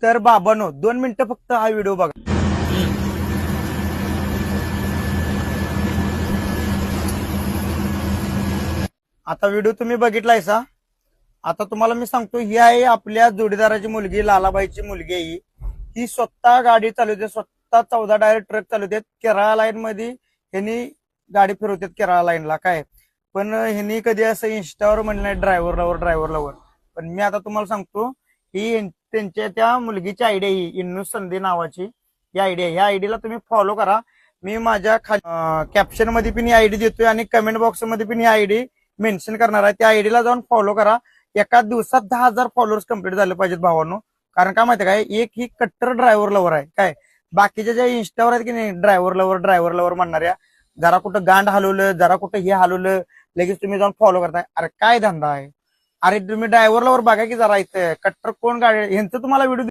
तर बाबांनो 2 मिनिटं फक्त हा व्हिडिओ बघा. आता व्हिडिओ तुम्ही बघितलायसा. आता तुम्हाला मी सांगतो, ही आहे आपल्या जोडीदाराची मुलगी, लालाबाईची मुलगी आहे ही स्वतः गाडी चालवते, स्वतः 14 डायरेक्ट ट्रक चालवते. केरळा लाईन मध्ये ह्यांनी गाडी फिरवतात, केरळा लाईनला काय. पण ह्यांनी कधी असं इंस्टावर म्हणलं नाही ड्रायव्हरला. पण मी आता तुम्हाला सांगतो, ही त्यांच्या त्या मुलगीची आयडिया, ही इन्नू संधी नावाची ही आयडिया. ह्या आयडीला तुम्ही फॉलो करा. मी माझ्या कॅप्शन मध्ये पण ही आयडी देतोय आणि कमेंट बॉक्स मध्ये पण ही आयडी मेन्शन करणार आहे. त्या आयडीला जाऊन फॉलो करा. एका दिवसात 10,000 फॉलोअर्स कंप्लीट झाले पाहिजेत भावांनो. कारण काय माहिती काय, एक ही कट्टर ड्रायव्हर लवर आहे काय. बाकीच्या ज्या इंस्टावर आहेत की नाही ड्रायव्हर लवर म्हणणाऱ्या, जरा कुठं गांड हलवलं, जरा कुठं हे हलवलं, लगेच तुम्ही जाऊन फॉलो करताय. अरे काय धंदा आहे. अरे तुम्ही ड्रायव्हर लवर बघा की जरा, इथे कट्टर कोण गाडी ह्यांचं तुम्हाला व्हिडिओ